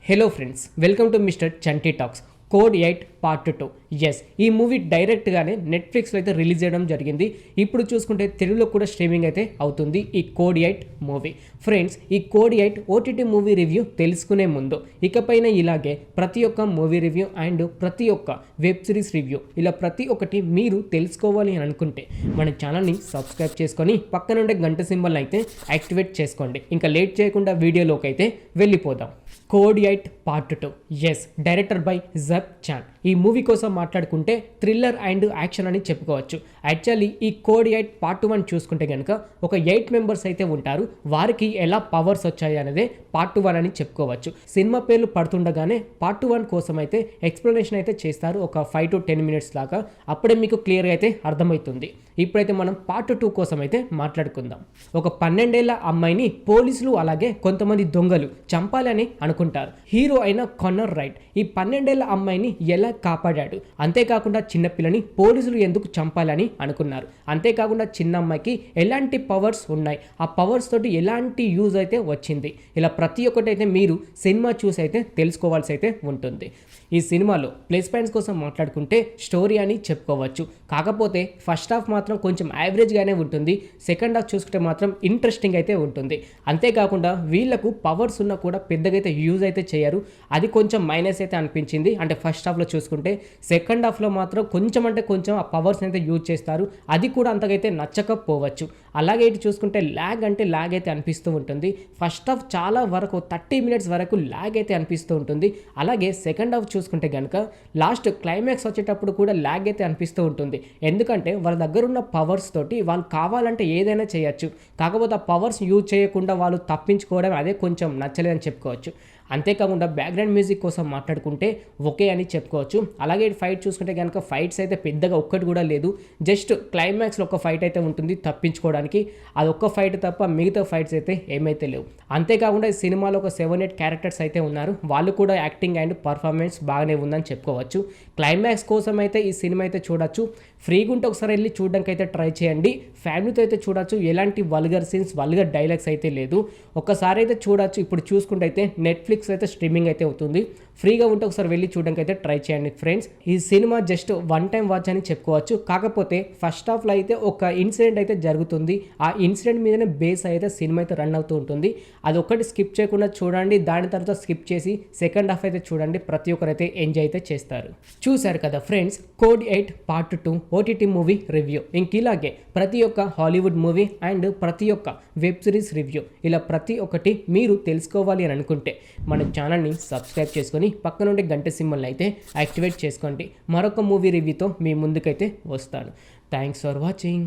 Hello friends, welcome to mister Chanti talks. Code 8 part 2. Yes, ఈ movie డైరెక్ట్గానే నెట్ఫ్లిక్స్లో అయితే రిలీజ్ చేయడం జరిగింది. ఇప్పుడు చూసుకుంటే తెలుగులో కూడా స్ట్రీమింగ్ అయితే అవుతుంది ఈ కోడ్ 8 మూవీ. ఫ్రెండ్స్, ఈ కోడ్ 8 ఓటీటీ మూవీ రివ్యూ తెలుసుకునే ముందు ఇకపైన ఇలాగే ప్రతి ఒక్క మూవీ రివ్యూ అండ్ ప్రతి ఒక్క వెబ్ సిరీస్ రివ్యూ ఇలా ప్రతి ఒక్కటి మీరు తెలుసుకోవాలి అని అనుకుంటే మన ఛానల్ని సబ్స్క్రైబ్ చేసుకొని పక్కనుండే గంట సింబల్ అయితే యాక్టివేట్ చేసుకోండి. ఇంకా లేట్ చేయకుండా వీడియోలోకి అయితే వెళ్ళిపోదాం. Code 8 part 2. Yes, director by Jeff Chan. ఈ మూవీ కోసం మాట్లాడుకుంటే థ్రిల్లర్ అండ్ యాక్షన్ అని చెప్పుకోవచ్చు. యాక్చువల్లీ ఈ కోడ్ 8 పార్ట్ 1 చూసుకుంటే కనుక ఒక 8 మెంబర్స్ అయితే ఉంటారు. వారికి ఎలా పవర్స్ వచ్చాయి అనేదే పార్ట్ 1 అని చెప్పుకోవచ్చు. సినిమా పేర్లు పడుతుండగానే పార్ట్ 1 కోసం అయితే ఎక్స్ప్లెనేషన్ అయితే చేస్తారు, ఒక 5 to 10 minutes దాకా. అప్పుడే మీకు క్లియర్గా అయితే అర్థమవుతుంది. ఇప్పుడైతే మనం పార్ట్ 2 కోసం అయితే మాట్లాడుకుందాం. ఒక 12 ఏళ్ల అమ్మాయిని పోలీసులు అలాగే కొంతమంది దొంగలు చంపాలని అనుకుంటారు. హీరో అయిన కానర్ రైట్ ఈ 12 ఏళ్ల అమ్మాయిని ఎలా కాపాడాడు, అంతేకాకుండా చిన్నపిల్లని పోలీసులు ఎందుకు చంపాలని అనుకున్నారు, అంతేకాకుండా చిన్న అమ్మాయికి ఎలాంటి పవర్స్ ఉన్నాయి, ఆ పవర్స్ తోటి ఎలాంటి యూజ్ అయితే వచ్చింది, ఇలా ప్రతి ఒక్కటి అయితే మీరు సినిమా చూసి అయితే తెలుసుకోవాల్సి అయితే ఉంటుంది. ఈ సినిమాలో ప్లస్ పాయింట్స్ కోసం మాట్లాడుకుంటే స్టోరీ అని చెప్పుకోవచ్చు. కాకపోతే ఫస్ట్ హాఫ్ మాత్రం కొంచెం యావరేజ్గానే ఉంటుంది. సెకండ్ హాఫ్ చూసుకుంటే మాత్రం ఇంట్రెస్టింగ్ అయితే ఉంటుంది. అంతేకాకుండా వీళ్ళకు పవర్స్ ఉన్నా కూడా పెద్దగా అయితే యూజ్ అయితే చేయరు. అది కొంచెం మైనస్ అయితే అనిపించింది. అంటే ఫస్ట్ హాఫ్లో చూసుకుంటే సెకండ్ హాఫ్లో మాత్రం కొంచెం అంటే కొంచెం ఆ పవర్స్ అయితే యూజ్ చేస్తారు. అది కూడా అంతకైతే నచ్చకపోవచ్చు. అలాగే ఇటు చూసుకుంటే ల్యాగ్ అయితే అనిపిస్తూ ఉంటుంది. ఫస్ట్ హాఫ్ చాలా వరకు 30 minutes వరకు ల్యాగ్ అయితే అనిపిస్తూ ఉంటుంది. అలాగే సెకండ్ హాఫ్ చూసుకుంటే కనుక లాస్ట్ క్లైమాక్స్ వచ్చేటప్పుడు కూడా ల్యాగ్ అయితే అనిపిస్తూ ఉంటుంది. ఎందుకంటే వాళ్ళ దగ్గర ఉన్న పవర్స్ తోటి వాళ్ళు కావాలంటే ఏదైనా చేయొచ్చు. కాకపోతే ఆ పవర్స్ యూజ్ చేయకుండా వాళ్ళు తప్పించుకోవడం అదే కొంచెం నచ్చలేదని చెప్పుకోవచ్చు. అంతేకాకుండా బ్యాక్గ్రౌండ్ మ్యూజిక్ కోసం మాట్లాడుకుంటే ఓకే అని చెప్పుకోవచ్చు. అలాగే ఫైట్ చూసుకుంటే కనుక ఫైట్స్ అయితే పెద్దగా ఒక్కటి కూడా లేదు. జస్ట్ క్లైమాక్స్లో ఒక ఫైట్ అయితే ఉంటుంది తప్పించుకోవడానికి. అది ఒక్క ఫైట్ తప్ప మిగతా ఫైట్స్ అయితే ఏమైతే లేవు. అంతేకాకుండా ఈ సినిమాలో ఒక 7-8 క్యారెక్టర్స్ అయితే ఉన్నారు. వాళ్ళు కూడా యాక్టింగ్ అండ్ పర్ఫార్మెన్స్ బాగానే ఉందని చెప్పుకోవచ్చు. క్లైమాక్స్ కోసం అయితే ఈ సినిమా అయితే చూడొచ్చు. ఫ్రీగా ఉంటే ఒకసారి వెళ్ళి చూడడానికి అయితే ట్రై చేయండి. ఫ్యామిలీతో అయితే చూడొచ్చు. ఎలాంటి వల్గర్ సీన్స్, వల్గర్ డైలాగ్స్ అయితే లేదు. ఒక్కసారి అయితే చూడొచ్చు. ఇప్పుడు చూసుకుంటే అయితే నెట్ఫ్లిక్స్ అయితే స్ట్రీమింగ్ అయితే అవుతుంది. ఫ్రీగా ఉంటే ఒకసారి వెళ్ళి చూడడానికి అయితే ట్రై చేయండి ఫ్రెండ్స్. ఈ cinema just one time watch అని చెప్పుకోవచ్చు. కాకపోతే ఫస్ట్ హాఫ్లో అయితే ఒక ఇన్సిడెంట్ అయితే జరుగుతుంది. ఆ ఇన్సిడెంట్ మీదనే బేస్ అయితే సినిమా అయితే రన్ అవుతూ ఉంటుంది. అది ఒక్కటి స్కిప్ చేయకుండా చూడండి. దాని తర్వాత స్కిప్ చేసి సెకండ్ హాఫ్ అయితే చూడండి. ప్రతి ఒక్కరైతే ఎంజాయ్ అయితే చేస్తారు. చూశారు కదా friends, code 8 part 2 OTT movie review. ఇంకిలాగే ప్రతి ఒక్క హాలీవుడ్ మూవీ అండ్ ప్రతి ఒక్క వెబ్ సిరీస్ రివ్యూ ఇలా ప్రతి ఒక్కటి మీరు తెలుసుకోవాలి అని అనుకుంటే మన ఛానల్ని సబ్స్క్రైబ్ చేసుకొని పక్క నుండి గంట సింబల్ని అయితే యాక్టివేట్ చేసుకోండి. మరొక మూవీ రివ్యూతో మీ ముందుకైతే వస్తాను. Thanks for watching.